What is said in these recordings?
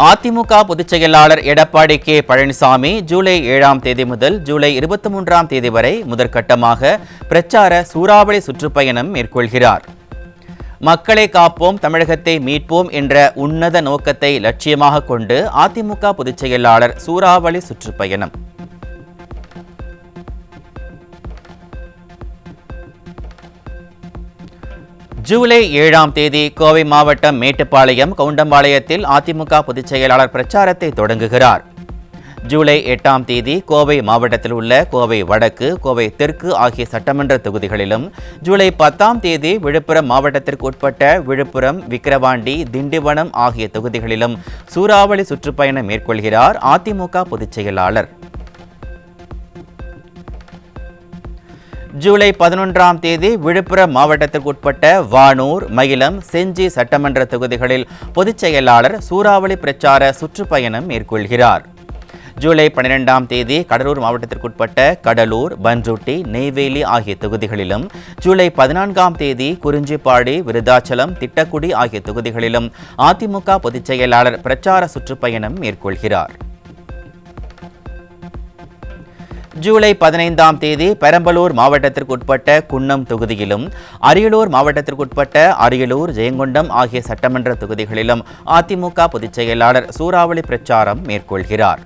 அதிமுக பொதுச் செயலாளர் எடப்பாடி கே பழனிசாமி ஜூலை 7ஆம் தேதி முதல் ஜூலை 23ஆம் தேதி வரை முதற்கட்டமாக பிரச்சார சூறாவளி சுற்றுப்பயணம் மேற்கொள்கிறார். மக்களை காப்போம், தமிழகத்தை மீட்போம் என்ற உன்னத நோக்கத்தை லட்சியமாக கொண்டு அதிமுக பொதுச் செயலாளர் சூறாவளி சுற்றுப்பயணம். ஜூலை 7ஆம் தேதி கோவை மாவட்டம் மேட்டுப்பாளையம் கவுண்டம்பாளையத்தில் அதிமுக பொதுச் செயலாளர் பிரச்சாரத்தை தொடங்குகிறார். ஜூலை 8ஆம் தேதி கோவை மாவட்டத்தில் உள்ள கோவை வடக்கு, கோவை தெற்கு ஆகிய சட்டமன்ற தொகுதிகளிலும், ஜூலை 10ஆம் தேதி விழுப்புரம் மாவட்டத்திற்கு உட்பட்ட விழுப்புரம், விக்கிரவாண்டி, திண்டிவனம் ஆகிய தொகுதிகளிலும் சூறாவளி சுற்றுப்பயணம் மேற்கொள்கிறார் அதிமுக பொதுச் செயலாளர். ஜூலை 11ஆம் தேதி விழுப்புரம் மாவட்டத்திற்குட்பட்ட வானூர், மயிலம், செஞ்சி சட்டமன்ற தொகுதிகளில் பொதுச் செயலாளர் சூறாவளி பிரச்சார சுற்றுப்பயணம் மேற்கொள்கிறார். ஜூலை 12ஆம் தேதி கடலூர் மாவட்டத்திற்குட்பட்ட கடலூர், பன்ருட்டி, நெய்வேலி ஆகிய தொகுதிகளிலும், ஜூலை 14ஆம் தேதி குறிஞ்சிப்பாடி, விருதாச்சலம், திட்டக்குடி ஆகிய தொகுதிகளிலும் அதிமுக பொதுச் செயலாளர் பிரச்சார சுற்றுப்பயணம் மேற்கொள்கிறார். ஜூலை 15ஆம் தேதி பெரம்பலூர் மாவட்டத்திற்குட்பட்ட குன்னம் தொகுதியிலும், அரியலூர் மாவட்டத்திற்குட்பட்ட அரியலூர், ஜெயங்கொண்டம் ஆகிய சட்டமன்ற தொகுதிகளிலும் அதிமுக பொதுச் செயலாளர் சூறாவளி பிரச்சாரம் மேற்கொள்கிறார்.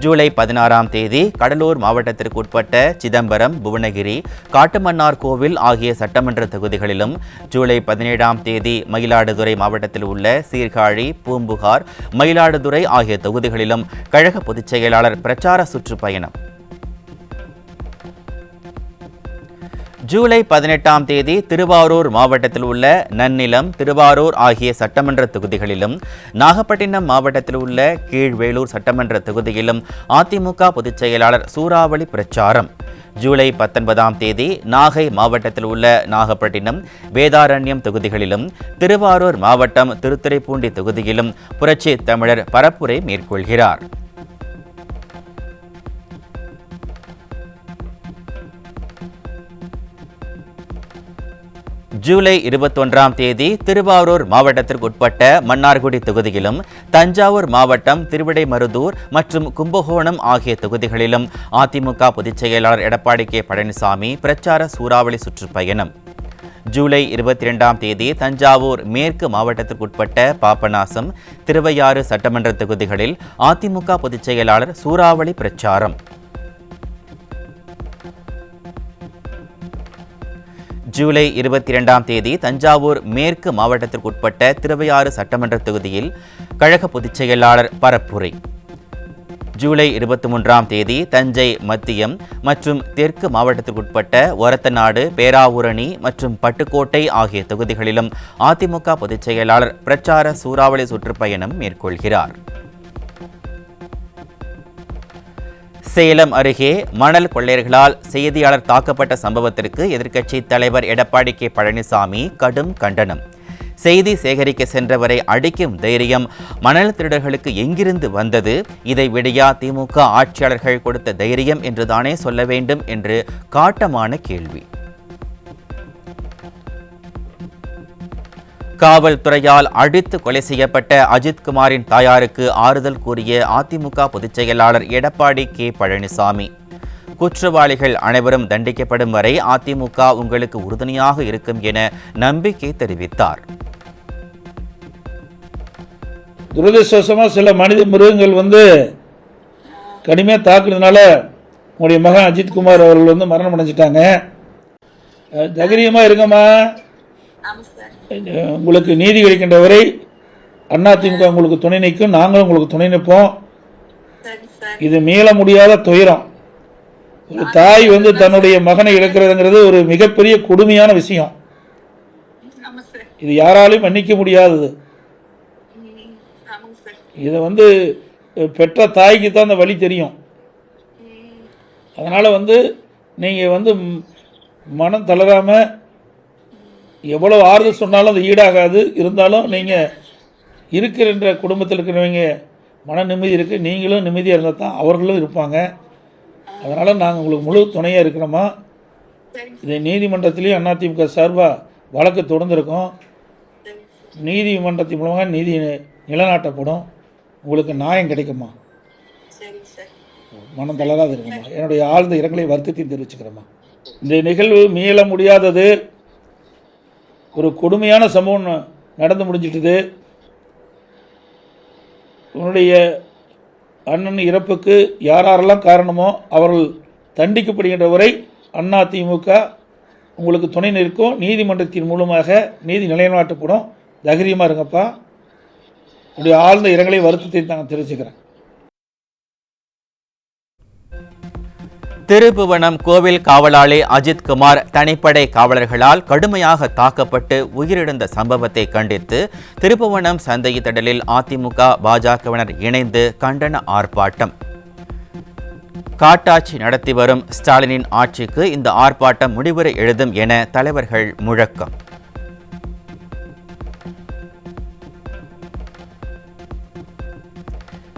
ஜூலை 16ஆம் தேதி கடலூர் மாவட்டத்திற்குட்பட்ட சிதம்பரம், புவனகிரி, காட்டுமன்னார் கோவில் ஆகிய சட்டமன்ற தொகுதிகளிலும், ஜூலை 17ஆம் தேதி மயிலாடுதுறை மாவட்டத்தில் உள்ள சீர்காழி, பூம்புகார், மயிலாடுதுறை ஆகிய தொகுதிகளிலும் கழக பொதுச் செயலாளர் பிரச்சார சுற்றுப்பயணம். ஜூலை 18ஆம் தேதி திருவாரூர் மாவட்டத்தில் உள்ள நன்னிலம், திருவாரூர் ஆகிய சட்டமன்ற தொகுதிகளிலும், நாகப்பட்டினம் மாவட்டத்தில் உள்ள கீழ்வேளூர் சட்டமன்ற தொகுதியிலும் அதிமுக பொதுச் செயலாளர் சூறாவளி பிரச்சாரம். ஜூலை 19ஆம் தேதி நாகை மாவட்டத்தில் உள்ள நாகப்பட்டினம், வேதாரண்யம் தொகுதிகளிலும், திருவாரூர் மாவட்டம் திருத்துறைப்பூண்டி தொகுதியிலும் புரட்சி தமிழர் பரப்புரை மேற்கொள்கிறார். ஜூலை 21ஆம் தேதி திருவாரூர் மாவட்டத்திற்குட்பட்ட மன்னார்குடி தொகுதியிலும், தஞ்சாவூர் மாவட்டம் திருவிடைமருதூர் மற்றும் கும்பகோணம் ஆகிய தொகுதிகளிலும் அதிமுக பொதுச் செயலாளர் எடப்பாடி கே பழனிசாமி பிரச்சார சூறாவளி சுற்றுப்பயணம். ஜூலை 22ஆம் தேதி தஞ்சாவூர் மேற்கு மாவட்டத்திற்குட்பட்ட பாபநாசம், திருவையாறு சட்டமன்ற தொகுதிகளில் அதிமுக பொதுச் செயலாளர் சூறாவளி பிரச்சாரம். ஜூலை 22ஆம் தேதி தஞ்சாவூர் மேற்கு மாவட்டத்திற்குட்பட்ட திருவையாறு சட்டமன்ற தொகுதியில் கழக பொதுச் செயலாளர் பரப்புரை. ஜூலை 23ஆம் தேதி தஞ்சை மத்தியம் மற்றும் தெற்கு மாவட்டத்திற்குட்பட்ட ஒரத்தநாடு, பேராவூரணி மற்றும் பட்டுக்கோட்டை ஆகிய தொகுதிகளிலும் அதிமுக பொதுச் செயலாளர் பிரச்சார சூறாவளி சுற்றுப்பயணம் மேற்கொள்கிறார். சேலம் அருகே மணல் கொள்ளையர்களால் செய்தியாளர் தாக்கப்பட்ட சம்பவத்திற்கு எதிர்க்கட்சித் தலைவர் எடப்பாடி கே பழனிசாமி கடும் கண்டனம். செய்தி சேகரிக்க சென்றவரை அடிக்கும் தைரியம் மணல் திருடர்களுக்கு எங்கிருந்து வந்தது? இதை விடியா திமுக ஆட்சியாளர்கள் கொடுத்த தைரியம் என்றுதானே சொல்ல வேண்டும் என்று காட்டமான கேள்வி. காவல்துறையால் அடித்து கொலை செய்யப்பட்ட அஜித்குமாரின் தாயாருக்கு ஆறுதல் கூறிய அதிமுக பொதுச் செயலாளர் எடப்பாடி கே பழனிசாமி. குற்றவாளிகள் அனைவரும் தண்டிக்கப்படும் வரை அதிமுக உங்களுக்கு உறுதுணையாக இருக்கும் என நம்பிக்கை தெரிவித்தார். துரதிர்ஷ்டவசமாக சில மனித மிருகங்கள் கடுமையாக தாக்குறதுனால உங்களுடைய மகன் அஜித்குமார் அவர்கள் மரணம் அடைஞ்சிட்டாங்க. தைரியமாக இருங்கம்மா, உங்களுக்கு நீதி கிடைக்கின்ற வரை அதிமுக உங்களுக்கு துணை நிற்கும், நாங்களும் உங்களுக்கு துணை நிற்போம். இது மீள முடியாத துயரம். ஒரு தாய் தன்னுடைய மகனை இழக்கிறதுங்கிறது ஒரு மிகப்பெரிய கொடுமையான விஷயம். இது யாராலையும் மன்னிக்க முடியாதது. இதை பெற்ற தாய்க்கு தான் அந்த வலி தெரியும். அதனால் நீங்கள் மனம் தளராமல் எவ்வளோ ஆறுதல் சொன்னாலும் அது ஈடாகாது. இருந்தாலும் நீங்கள் இருக்கிற குடும்பத்தில் இருக்கிறவங்க மன நிம்மதி இருக்குது, நீங்களும் நிம்மதியாக இருந்தால் தான் அவர்களும் இருப்பாங்க. அதனால் நாங்கள் உங்களுக்கு முழு துணையாக இருக்கிறோமா. இதை நீதிமன்றத்திலையும் அதிமுக சார்பாக வழக்கு தொடர்ந்துருக்கோம். நீதிமன்றத்தின் மூலமாக நீதி நிலைநாட்டப்படும். உங்களுக்கு நியாயம் கிடைக்குமா? சரி சார். மனம் தளராது இருக்குமா. என்னுடைய ஆழ்ந்த இரங்கலை வருத்தத்தையும் தெரிவிச்சுக்கிறேம்மா. இந்த நிகழ்வு மீள முடியாதது, ஒரு கொடுமையான சம்பவம் நடந்து முடிஞ்சிட்டது. உன்னுடைய அண்ணன் இறப்புக்கு யாரெல்லாம் காரணமோ அவர்கள் தண்டிக்கப்படுகின்ற வரை அதிமுக உங்களுக்கு துணை நிற்கும். நீதிமன்றத்தின் மூலமாக நீதி நிலைநாட்டப்படும். தைரியமாக இருங்கப்பா. உடைய ஆழ்ந்த இரங்கலை வருத்தத்தை நான் தெரிவிச்சுக்கிறேன். திருப்புவனம் கோவில் காவலாளி அஜித் குமார் தனிப்படை காவலர்களால் கடுமையாக தாக்கப்பட்டு உயிரிழந்த சம்பவத்தை கண்டித்து திருப்புவனம் சந்தை திடலில் அதிமுக பாஜகவினர் இணைந்து கண்டன ஆர்ப்பாட்டம். காட்டாட்சி நடத்தி வரும் ஸ்டாலினின் ஆட்சிக்கு இந்த ஆர்ப்பாட்டம் முடிவுரை எழுதும் என தலைவர்கள் முழக்கம்.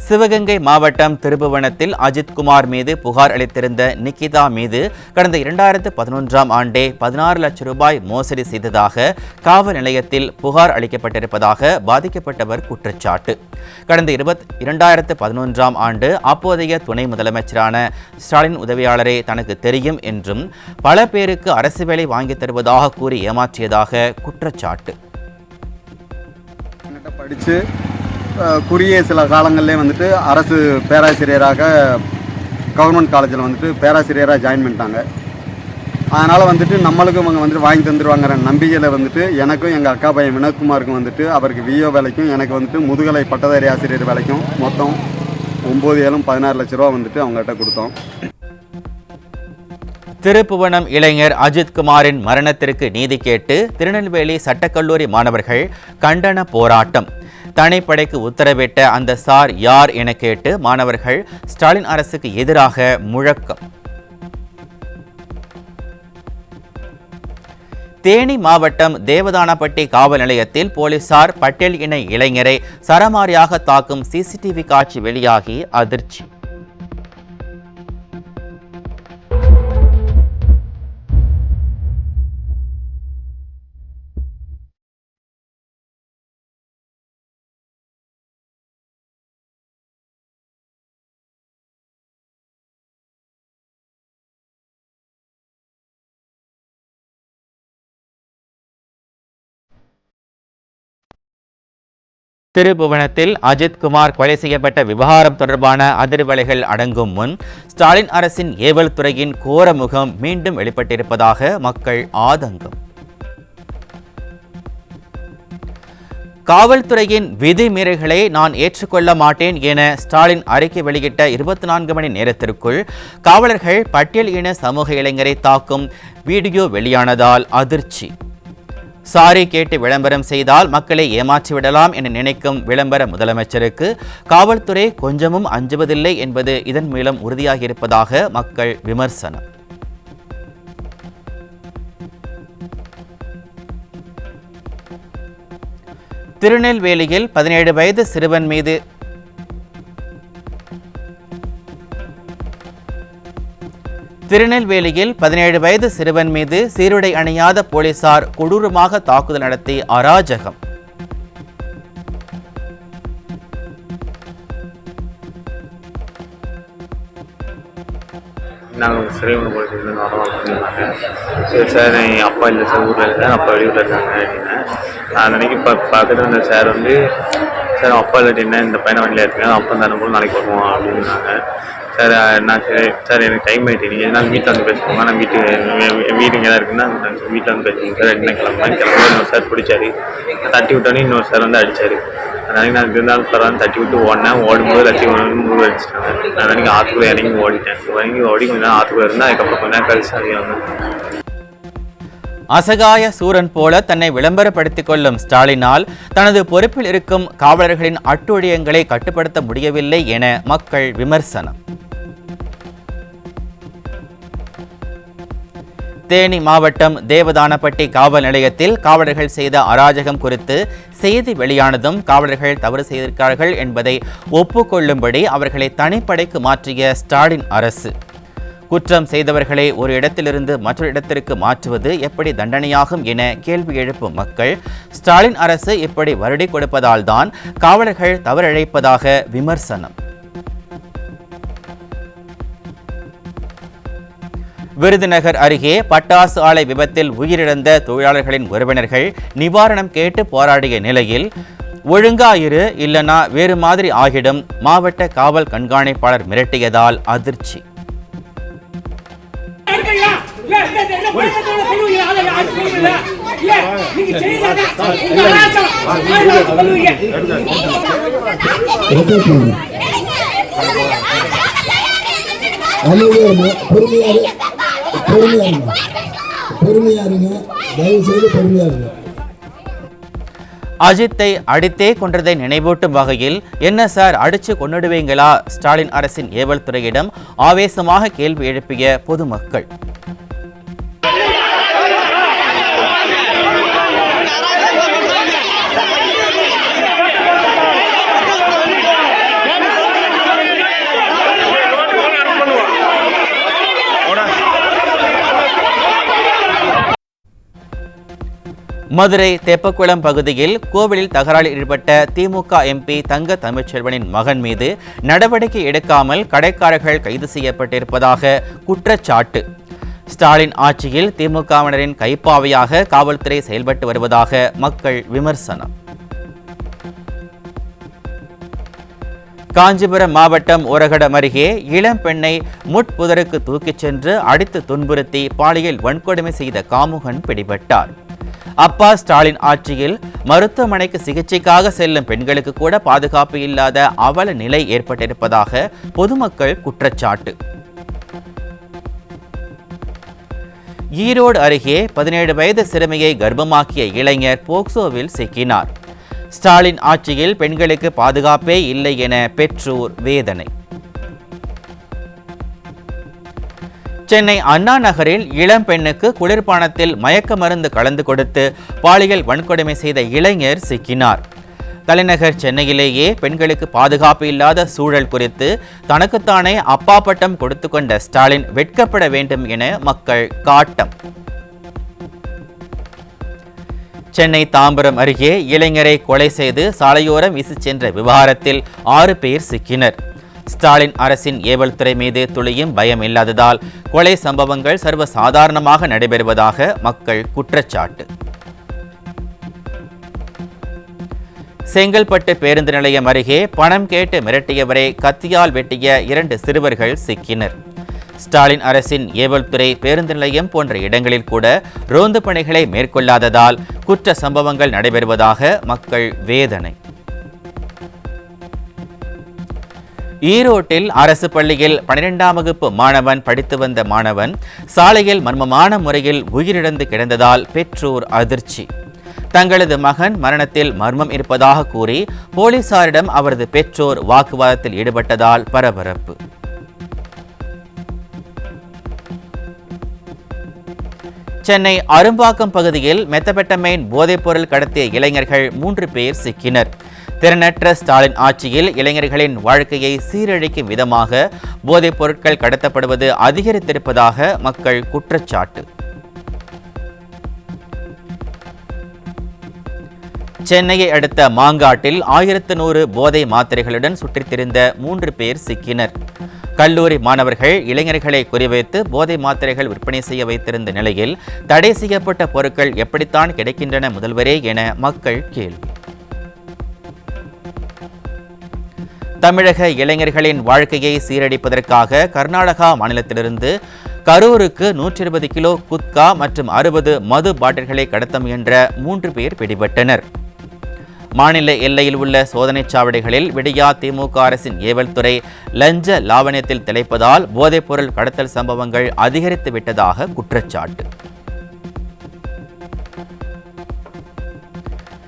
சிவகங்கை மாவட்டம் திருப்புவனத்தில் அஜித் குமார் மீது புகார் அளித்திருந்த நிகிதா மீது கடந்த 2011ஆம் ஆண்டே 16 லட்சம் ரூபாய் மோசடி செய்ததாக காவல் நிலையத்தில் புகார் அளிக்கப்பட்டிருப்பதாக பாதிக்கப்பட்டவர் குற்றச்சாட்டு. கடந்த 2011ஆம் ஆண்டு அப்போதைய துணை முதலமைச்சரான ஸ்டாலின் உதவியாளரே தனக்கு தெரியும் என்றும் பல பேருக்கு அரசு வேலை வாங்கி தருவதாக கூறி ஏமாற்றியதாக குற்றச்சாட்டு. படித்து குறுகிய சில காலங்களிலே வந்துட்டு அரசு பேராசிரியராக கவர்மெண்ட் காலேஜில் வந்துட்டு பேராசிரியராக ஜாயின் பண்ணிட்டாங்க. அதனால் வந்துட்டு நம்மளுக்கும் அவங்க வந்துட்டு வாங்கி தந்துடுவாங்கிற நம்பிக்கையில் வந்துட்டு எனக்கும் எங்கள் அக்கா பையன் வினோத்குமாருக்கும் வந்துட்டு அவருக்கு விஓ வேலைக்கும் எனக்கு வந்துட்டு முதுகலை பட்டதாரி ஆசிரியர் வேலைக்கும் மொத்தம் 9-7-16 லட்ச ரூபா வந்துட்டு அவங்ககிட்ட கொடுத்தோம். திருப்புவனம் இளைஞர் அஜித் குமாரின் மரணத்திற்கு நீதி கேட்டு திருநெல்வேலி சட்டக்கல்லூரி மாணவர்கள் கண்டன போராட்டம். தனிப்படைக்கு உத்தரவிட்ட அந்த சார் யார் என கேட்டு மாணவர்கள் ஸ்டாலின் அரசுக்கு எதிராக முழக்கம். தேனி மாவட்டம் தேவதானப்பட்டி காவல் நிலையத்தில் போலீசார் பட்டேல் இன இளைஞரை சரமாரியாக தாக்கும் சிசிடிவி காட்சி வெளியாகி அதிர்ச்சி. திருப்புவனத்தில் அஜித் குமார் கொலை செய்யப்பட்ட விவகாரம் தொடர்பான அதிர்வலைகள் அடங்கும் முன் ஸ்டாலின் அரசின் ஏவல் துறையின் கோர முகம் மீண்டும் வெளிப்பட்டிருப்பதாக மக்கள் ஆதங்கம். காவல்துறையின் விதிமீறல்களை நான் ஏற்றுக்கொள்ள மாட்டேன் என ஸ்டாலின் அறிக்கை வெளியிட்ட 24 மணி நேரத்திற்குள் காவலர்கள் பட்டியல் இன சமூக இளைஞரை தாக்கும் வீடியோ வெளியானதால் அதிர்ச்சி. சாரி கேட்டு விளம்பரம் செய்தால் மக்களை ஏமாற்றிவிடலாம் என நினைக்கும் விளம்பர முதலமைச்சருக்கு காவல்துறை கொஞ்சமும் அஞ்சுவதில்லை என்பது இதன் மூலம் உறுதியாகியிருப்பதாக மக்கள் விமர்சனம். திருநெல்வேலியில் 17 வயது சிறுவன் மீது சீருடை அணியாத போலீசார் கொடூரமாக தாக்குதல் நடத்தி அராஜகம். நாங்கள் சிறைவன் போலீஸ்லேருந்து வரோம் அப்படின்னாங்க. சரி சார் என் அப்பா இல்லை சார், ஊரில் இல்லை சார், அப்பா வெளியூரில் இருக்காங்க அப்படின்னேன். நான் அன்றைக்கி பக்கத்தில் இருந்த சார் வந்து, சார் அப்பா இல்லாட்டி என்ன இந்த பையனை வண்டியில் எடுத்துக்கேன், அப்பா தானே போல் நாளைக்கு வருவோம் அப்படின்னாங்க. சார் நான் சரி சார் எனக்கு டைம் ஆகிட்டு, நீங்கள் எதனால் வீட்டில் வந்து பேசுவோங்க, நான் வீடு இங்கே தான் இருக்குன்னா வீட்டில் வந்து பேசுவோங்க சார். என்ன கிளம்புனா இன்னொரு சார் பிடிச்சாரு, தட்டி விட்டோன்னே இன்னொரு சார் வந்து அடித்தார். அதனால நான் இருந்தாலும் பரவாயில்ல தட்டி விட்டு ஓடும்போது லட்சம் முழு அடிச்சிட்டாங்க. நான் அன்றைக்கி ஆற்றுக்குள்ளே இறங்கி ஓடிட்டேன். ஓடி கொஞ்சம் நேரம் ஆற்றுக்குள்ளே இருந்தால் அதுக்கப்புறம் கொஞ்சம் நேரம் கழிச்சு அதிகம். அசகாய சூரன் போல தன்னை விளம்பரப்படுத்திக் கொள்ளும் ஸ்டாலினால் தனது பொறுப்பில் இருக்கும் காவலர்களின் அட்டூழியங்களை கட்டுப்படுத்த முடியவில்லை என மக்கள் விமர்சனம். தேனி மாவட்டம் தேவதானப்பட்டி காவல் நிலையத்தில் காவலர்கள் செய்த அராஜகம் குறித்து செய்தி வெளியானதும் காவலர்கள் தவறு செய்திருக்கிறார்கள் என்பதை ஒப்புக்கொள்ளும்படி அவர்களை தனிப்படைக்கு மாற்றிய ஸ்டாலின் அரசு குற்றம் செய்தவர்களை ஒரு இடத்திலிருந்து மற்றொரு இடத்திற்கு மாற்றுவது எப்படி தண்டனையாகும் என கேள்வி எழுப்பும் மக்கள் ஸ்டாலின் அரசு இப்படி வருடி கொடுப்பதால் தான் காவலர்கள் தவறிழைப்பதாக விமர்சனம். விருதுநகர் அருகே பட்டாசு ஆலை விபத்தில் உயிரிழந்த தொழிலாளர்களின் உறவினர்கள் நிவாரணம் கேட்டு போராடிய நிலையில் ஒழுங்காயிரு இல்லனா வேறு மாதிரி ஆகிடும், மாவட்ட காவல் கண்காணிப்பாளர் மிரட்டியதால் அதிர்ச்சி. அஜித்தை அடித்தே கொன்றதை நினைவூட்டும் வகையில் என்ன சார் அடிச்சு கொன்னுடுவீங்களா ஸ்டாலின் அரசின் ஏவல் துறையிடம் ஆவேசமாக கேள்வி எழுப்பிய பொதுமக்கள். மதுரை தெப்பக்குளம் பகுதியில் கோவிலில் தகராறில் ஈடுபட்ட திமுக எம்பி தங்க தமிழ்ச்செல்வனின் மகன் மீது நடவடிக்கை எடுக்காமல் கடைக்காரர்கள் கைது செய்யப்பட்டிருப்பதாக குற்றச்சாட்டு. ஸ்டாலின் ஆட்சியில் திமுகவினரின் கைப்பாவையாக காவல்துறை செயல்பட்டு வருவதாக மக்கள் விமர்சனம். காஞ்சிபுரம் மாவட்டம் ஓரகடம் அருகே இளம் பெண்ணை முட்புதருக்கு தூக்கிச் சென்று அடித்து துன்புறுத்தி பாலியல் வன்கொடுமை செய்த காமுகன் பிடிபட்டார். அப்பா ஸ்டாலின் ஆட்சியில் மருத்துவமனைக்கு சிகிச்சைக்காக செல்லும் பெண்களுக்கு கூட பாதுகாப்பு இல்லாத அவல நிலை ஏற்பட்டிருப்பதாக பொதுமக்கள் குற்றச்சாட்டு. ஈரோடு அருகே 17 வயது சிறுமியை கர்ப்பமாக்கிய இளைஞர் போக்சோவில் சிக்கினார். ஸ்டாலின் ஆட்சியில் பெண்களுக்கு பாதுகாப்பே இல்லை என பெற்றோர் வேதனை. சென்னை அண்ணா நகரில் இளம் பெண்ணுக்கு குளிர்பானத்தில் மயக்க மருந்து கலந்து கொடுத்து பாலியல் வன்கொடுமை செய்த இளைஞர் சிக்கினார். தலைநகர் சென்னையிலேயே பெண்களுக்கு பாதுகாப்பு இல்லாத சூழல் குறித்து தனக்குத்தானே அப்பா பட்டம் கொடுத்து கொண்ட ஸ்டாலின் வெட்கப்பட வேண்டும் என மக்கள் காட்டம். சென்னை தாம்பரம் அருகே இளைஞரை கொலை செய்து சாலையோரம் வீசிச் சென்ற விவகாரத்தில் 6 பேர் சிக்கினர். ஸ்டாலின் அரசின் ஏவல் துறை மீது துளியும் பயம் இல்லாததால் கொலை சம்பவங்கள் சர்வசாதாரணமாக நடைபெறுவதாக மக்கள் குற்றச்சாட்டு. செங்கல்பட்டு பேருந்து நிலையம் அருகே பணம் கேட்டு மிரட்டியவரை கத்தியால் வெட்டிய 2 சிறுவர்கள் சிக்கினர். ஸ்டாலின் அரசின் ஏவல் துறை பேருந்து நிலையம் போன்ற இடங்களில் கூட ரோந்து பணிகளை மேற்கொள்ளாததால் குற்ற சம்பவங்கள் நடைபெறுவதாக மக்கள் வேதனை. ஈரோட்டில் அரசு பள்ளியில் 12ஆம் வகுப்பு மாணவன் படித்து வந்த மாணவன் சாலையில் மர்மமான முறையில் உயிரிழந்து கிடந்ததால் பெற்றோர் அதிர்ச்சி. தங்களது மகன் மரணத்தில் மர்மம் இருப்பதாக கூறி போலீசாரிடம் அவரது பெற்றோர் வாக்குவாதத்தில் ஈடுபட்டதால் பரபரப்பு. சென்னை அரும்பாக்கம் பகுதியில் மெத்தபெட்டமைன் போதைப்பொருள் கடத்திய இளைஞர்கள் 3 பேர் சிக்கினர். திறனற்ற ஸ்டாலின் ஆட்சியில் இளைஞர்களின் வாழ்க்கையை சீரழிக்கும் விதமாக போதைப் பொருட்கள் கடத்தப்படுவது அதிகரித்திருப்பதாக மக்கள் குற்றச்சாட்டு. சென்னையை அடுத்த மாங்காட்டில் 1100 போதை மாத்திரைகளுடன் சுற்றித் திரிந்த 3 பேர் சிக்கினர். கல்லூரி மாணவர்கள் இளைஞர்களை குறிவைத்து போதை மாத்திரைகள் விற்பனை செய்ய வைத்திருந்த நிலையில் தடை செய்யப்பட்ட பொருட்கள் எப்படித்தான் கிடைக்கின்றன முதல்வரே என மக்கள் கேள்வி. தமிழக இளைஞர்களின் வாழ்க்கையை சீரழிப்பதற்காக கர்நாடகா மாநிலத்திலிருந்து கரூருக்கு 120 கிலோ குட்கா மற்றும் 60 மது பாட்டில்களை கடத்த முயன்ற 3 பேர் பிடிபட்டனர். மாநில எல்லையில் உள்ள சோதனைச் சாவடிகளில் விடியா திமுக அரசின் ஏவல் துறை லஞ்ச லாவணியத்தில் திளைப்பதால் போதைப்பொருள் கடத்தல் சம்பவங்கள் அதிகரித்து விட்டதாக குற்றச்சாட்டு.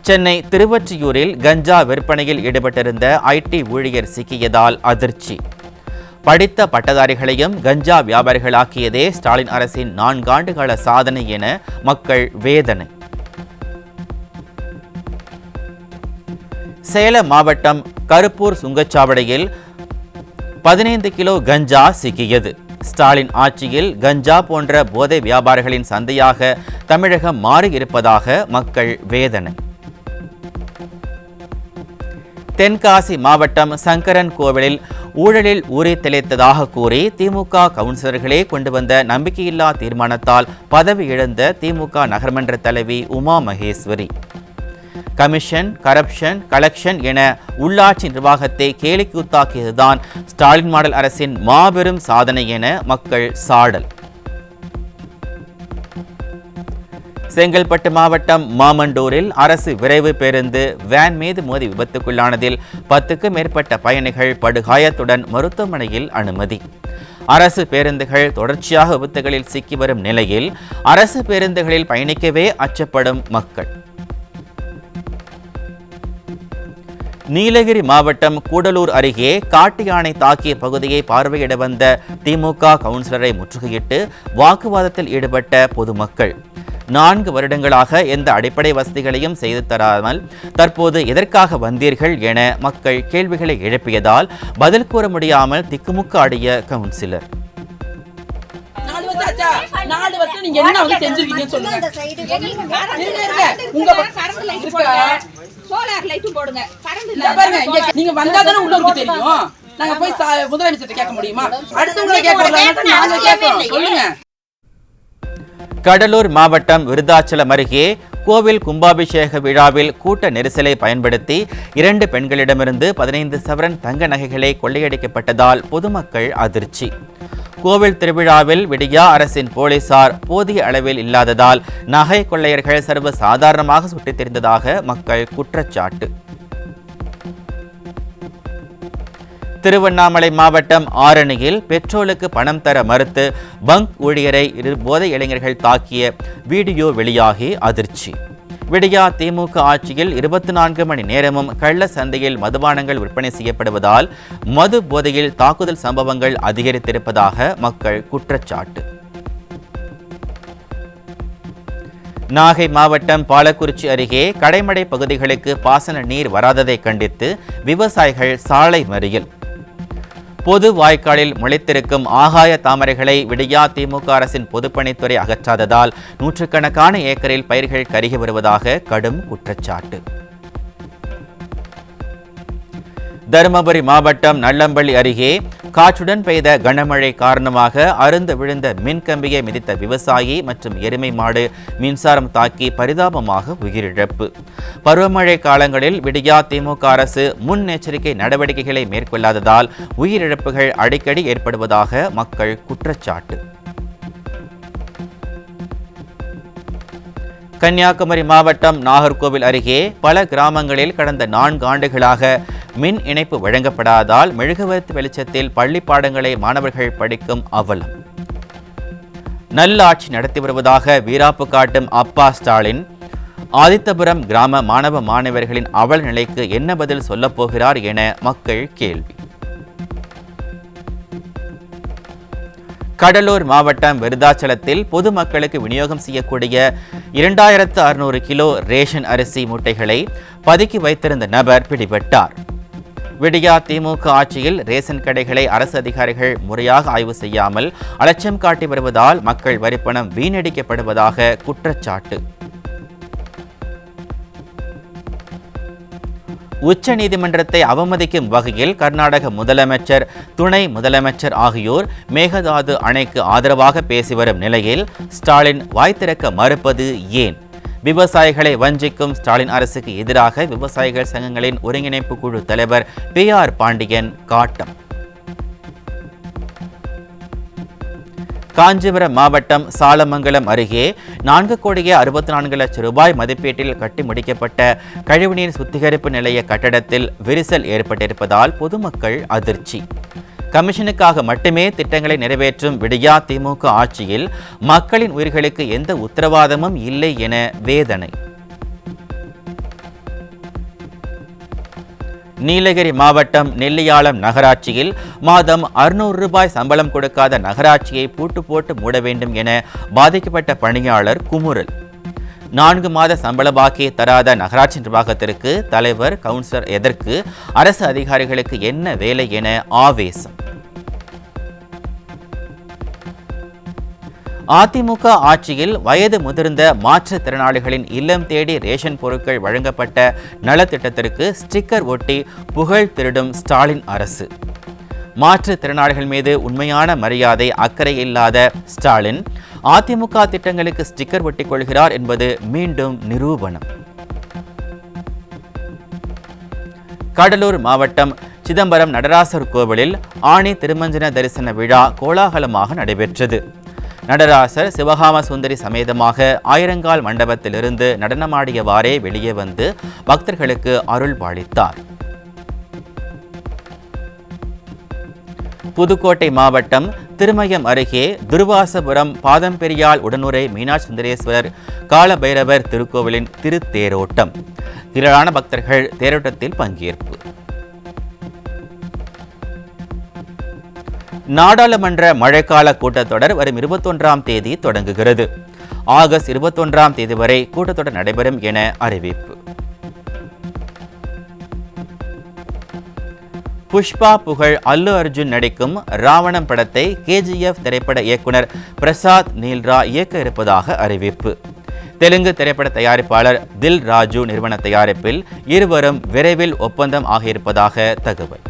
சென்னை திருவொற்றியூரில் கஞ்சா விற்பனையில் ஈடுபட்டிருந்த ஐடி ஊழியர் சிக்கியதால் அதிர்ச்சி. படித்த பட்டதாரிகளையும் கஞ்சா வியாபாரிகளாக்கியதே ஸ்டாலின் அரசின் 4 ஆண்டுகால சாதனை என மக்கள் வேதனை. சேலம் மாவட்டம் கருப்பூர் சுங்கச்சாவடியில் 15 கிலோ கஞ்சா சிக்கியது. ஸ்டாலின் ஆட்சியில் கஞ்சா போன்ற போதை வியாபாரிகளின் சந்தையாக தமிழகம் மாறியிருப்பதாக மக்கள் வேதனை. தென்காசி மாவட்டம் சங்கரன் கோவிலில் ஊழலில் ஊறி திளைத்ததாக கூறி திமுக கவுன்சிலர்களே கொண்டு வந்த நம்பிக்கையில்லா தீர்மானத்தால் பதவி இழந்த திமுக நகர்மன்ற தலைவி Uma Maheswari. Commission, corruption, collection என உள்ளாட்சி நிர்வாகத்தை கேலிக்கூத்தாக்கியதுதான் ஸ்டாலின் மாடல் அரசின் மாபெரும் சாதனை என மக்கள் சாடல். செங்கல்பட்டு மாவட்டம் மாமண்டூரில் அரசு விரைவு பேருந்து வேன் மீது மோதி விபத்துக்குள்ளானதில் 10க்கும் மேற்பட்ட பயணிகள் படுகாயத்துடன் மருத்துவமனையில் அனுமதி. அரசு பேருந்துகள் தொடர்ச்சியாக விபத்துகளில் சிக்கி வரும் நிலையில் அரசு பேருந்துகளில் பயணிக்கவே அச்சப்படும் மக்கள். நீலகிரி மாவட்டம் கூடலூர் அருகே காட்டு யானை தாக்கிய பகுதியை பார்வையிட வந்த திமுக கவுன்சிலரை முற்றுகையிட்டு வாக்குவாதத்தில் ஈடுபட்ட பொதுமக்கள். 4 வருடங்களாக எந்த அடிப்படை வசதிகளையும் செய்து தராமல் தற்போது எதற்காக வந்தீர்கள் என மக்கள் கேள்விகளை எழுப்பியதால் பதில் கூற முடியாமல் திக்குமுக்கு ஆடிய கவுன்சிலர். 4 வருஷம் நீங்க என்ன வந்து செஞ்சிருக்கீங்கன்னு சொல்லுங்க. சோலார் லைட்டும் போடுங்க. கரண்ட் இல்ல பாருங்க. நீங்க வந்தா தான உள்ளூருக்கு தெரியும். நாங்க போய் முதலமைச்சர்ட்ட கேட்க முடியுமா? அடுத்தவங்கள கேட்கறதா நாங்க கேட்கறோம். சொல்லுங்க. கடலூர் மாவட்டம் விருதாச்சலம் அருகே கோவில் கும்பாபிஷேக விழாவில் கூட்ட நெரிசலை பயன்படுத்தி 2 பெண்களிடமிருந்து 15 சவரன் தங்க நகைகளை கொள்ளையடிக்கப்பட்டதால் பொதுமக்கள் அதிர்ச்சி. கோவில் திருவிழாவில் விடியா அரசின் போலீசார் போதிய அளவில் இல்லாததால் நகை கொள்ளையர்கள் சர்வ சாதாரணமாக சுட்டித் திரிந்ததாக மக்கள் குற்றச்சாட்டு. திருவண்ணாமலை மாவட்டம் ஆரணியில் பெட்ரோலுக்கு பணம் தர மறுத்து பங்க் ஊழியரை 2 போதை இளைஞர்கள் தாக்கிய வீடியோ வெளியாகி அதிர்ச்சி. விடியா திமுக ஆட்சியில் 24 மணி நேரமும் கள்ள சந்தையில் மதுபானங்கள் விற்பனை செய்யப்படுவதால் மது போதையில் தாக்குதல் சம்பவங்கள் அதிகரித்திருப்பதாக மக்கள் குற்றச்சாட்டு. நாகை மாவட்டம் பாலக்குறிச்சி அருகே கடைமடை பகுதிகளுக்கு பாசன நீர் வராததை கண்டித்து விவசாயிகள் சாலை மறியல். பொது வாய்க்காலில் முளைத்திருக்கும் ஆகாய தாமரைகளை விடியா திமுக அரசின் பொதுப்பணித்துறை அகற்றாததால் நூற்றுக்கணக்கான ஏக்கரில் பயிர்கள் கருகி வருவதாக கடும் குற்றச்சாட்டு. தருமபுரி மாவட்டம் நல்லம்பள்ளி அருகே காற்றுடன் பெய்த கனமழை காரணமாக அறுந்து விழுந்த மின்கம்பியை மிதித்த விவசாயி மற்றும் எருமை மாடு மின்சாரம் தாக்கி பரிதாபமாக உயிரிழப்பு. பருவமழை காலங்களில் விடியா திமுக அரசு முன்னெச்சரிக்கை நடவடிக்கைகளை மேற்கொள்ளாததால் உயிரிழப்புகள் அடிக்கடி ஏற்படுவதாக மக்கள் குற்றச்சாட்டு. கன்னியாகுமரி மாவட்டம் நாகர்கோவில் அருகே பல கிராமங்களில் கடந்த 4 ஆண்டுகளாக மின் இணைப்பு வழங்கப்படாததால் மெழுகுவர்த்தி வெளிச்சத்தில் பள்ளி பாடங்களை மாணவர்கள் படிக்கும் அவலம். நல்லாட்சி நடத்தி வருவதாக வீராப்பு காட்டும் அப்பா ஸ்டாலின் ஆதித்தபுரம் கிராம மாணவ மாணவர்களின் அவல நிலைக்கு என்ன பதில் சொல்லப்போகிறார் என மக்கள் கேள்வி. கடலூர் மாவட்டம் விருதாச்சலத்தில் பொதுமக்களுக்கு விநியோகம் செய்யக்கூடிய 2600 கிலோ ரேஷன் அரிசி மூட்டைகளை பதுக்கி வைத்திருந்த நபர் பிடிபட்டார். விடியா திமுக ஆட்சியில் ரேஷன் கடைகளை அரசு அதிகாரிகள் முறையாக ஆய்வு செய்யாமல் அலட்சியம் காட்டி வருவதால் மக்கள் வரிப்பணம் வீணடிக்கப்படுவதாக குற்றச்சாட்டு. உச்ச நீதிமன்றத்தை அவமதிக்கும் வகையில் கர்நாடக முதலமைச்சர், துணை முதலமைச்சர் ஆகியோர் மேகதாது அணைக்கு ஆதரவாக பேசி வரும் நிலையில் ஸ்டாலின் வாய் திறக்க மறுப்பது ஏன்? விவசாயிகளை வஞ்சிக்கும் ஸ்டாலின் அரசுக்கு எதிராக விவசாயிகள் சங்கங்களின் ஒருங்கிணைப்பு குழு தலைவர் PR பாண்டியன் காட்டம். காஞ்சிபுரம் மாவட்டம் சாலமங்கலம் அருகே 4,64 லட்சம் ரூபாய் மதிப்பீட்டில் கட்டி முடிக்கப்பட்ட கழிவுநீர் சுத்திகரிப்பு நிலைய கட்டடத்தில் விரிசல் ஏற்பட்டிருப்பதால் பொதுமக்கள் அதிர்ச்சி. கமிஷனுக்காக மட்டுமே திட்டங்களை நிறைவேற்றும் விடியா திமுக ஆட்சியில் மக்களின் உயிர்களுக்கு எந்த உத்தரவாதமும் இல்லை என வேதனை. நீலகிரி மாவட்டம் நெல்லியாளம் நகராட்சியில் மாதம் 600 ரூபாய் சம்பளம் கொடுக்காத நகராட்சியை பூட்டு போட்டு மூட வேண்டும் என பாதிக்கப்பட்ட பணியாளர் குமுறல். 4 மாத சம்பள பாக்கியை தராத நகராட்சி நிர்வாகத்திற்கு தலைவர், கவுன்சிலர் எதற்கு? அரசு அதிகாரிகளுக்கு என்ன வேலை என ஆவேசம். அதிமுக ஆட்சியில் வயது முதிர்ந்த மாற்றுத்திறனாளிகளின் இல்லம் தேடி ரேஷன் பொருட்கள் வழங்கப்பட்ட நலத்திட்டத்திற்கு ஸ்டிக்கர் ஒட்டி புகழ் திருடும் ஸ்டாலின் அரசு. மாற்றுத்திறனாளிகள் மீது உண்மையான மரியாதை, அக்கறை இல்லாத ஸ்டாலின் அதிமுக திட்டங்களுக்கு ஸ்டிக்கர் ஒட்டிக் கொள்கிறார் என்பது மீண்டும் நிரூபணம். கடலூர் மாவட்டம் சிதம்பரம் நடராசர் கோவிலில் ஆணி திருமஞ்சன தரிசன விழா கோலாகலமாக நடைபெற்றது. நடராசர் சிவகாம சுந்தரி சமேதமாக ஆயிரங்கால் மண்டபத்திலிருந்து நடனமாடியவாறே வெளியே வந்து பக்தர்களுக்கு அருள் பாலித்தார். புதுக்கோட்டை மாவட்டம் திருமயம் அருகே துர்வாசபுரம் பாதம்பெரியாள் உடனுரை மீனாட்சி சுந்தரேஸ்வரர் காலபைரவர் திருக்கோவிலின் திருத்தேரோட்டம். திரளான பக்தர்கள் தேரோட்டத்தில் பங்கேற்பு. நாடாளுமன்ற மழைக்கால கூட்டத்தொடர் வரும் 21ஆம் தேதி தொடங்குகிறது. ஆகஸ்ட் 21ஆம் தேதி வரை கூட்டத்தொடர் நடைபெறும் என அறிவிப்பு. புஷ்பா புகழ் அல்லு அர்ஜுன் நடிக்கும் ராவணம் படத்தை KGF திரைப்பட இயக்குனர் பிரசாத் நீல்ரா இயக்க இருப்பதாக அறிவிப்பு. தெலுங்கு திரைப்பட தயாரிப்பாளர் தில் ராஜு நிறுவன தயாரிப்பில் இருவரும் விரைவில் ஒப்பந்தம் ஆகியிருப்பதாக தகவல்.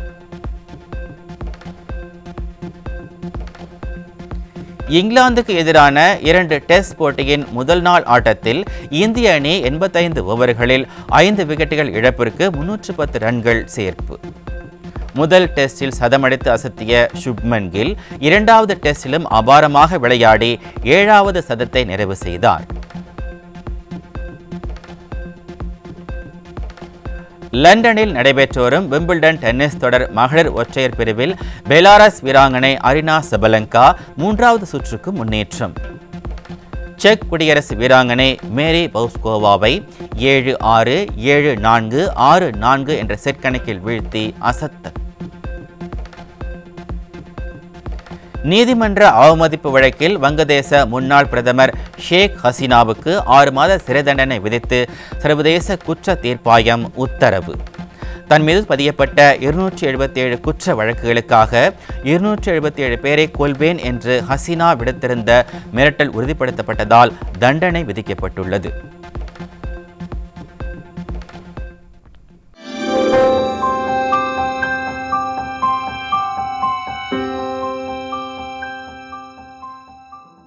இங்கிலாந்துக்கு எதிரான 2 டெஸ்ட் போட்டியின் முதல் நாள் ஆட்டத்தில் இந்திய அணி 85 ஓவர்களில் 5 விக்கெட்டுகள் இழப்பிற்கு 310 ரன்கள் சேர்ப்பு. முதல் டெஸ்டில் சதமடித்து அசத்திய சுப்மன் கில் 2வது டெஸ்டிலும் அபாரமாக விளையாடி 7வது சதத்தை நிறைவு செய்தார். லண்டனில் நடைபெற்று வரும் விம்பிள்டன் டென்னிஸ் தொடர் மகளிர் ஒற்றையர் பிரிவில் பெலாரஸ் வீராங்கனை அரினா சபலங்கா 3வது சுற்றுக்கு முன்னேற்றம். செக் குடியரசு வீராங்கனை மேரி பவுஸ்கோவாவை 7-6, 7-4, 6-4 என்ற செட் கணக்கில் வீழ்த்தி அசத்தல். நீதிமன்ற அவமதிப்பு வழக்கில் வங்கதேச முன்னாள் பிரதமர் ஷேக் ஹசீனாவுக்கு 6 மாத சிறை தண்டனை விதித்து சர்வதேச குற்ற தீர்ப்பாயம் உத்தரவு. தன் மீது பதியப்பட்ட 277 குற்ற வழக்குகளுக்காக 277 பேரை கொல்வேன் என்று ஹசீனா விடுத்திருந்த மிரட்டல் உறுதிப்படுத்தப்பட்டதால் தண்டனை விதிக்கப்பட்டுள்ளது.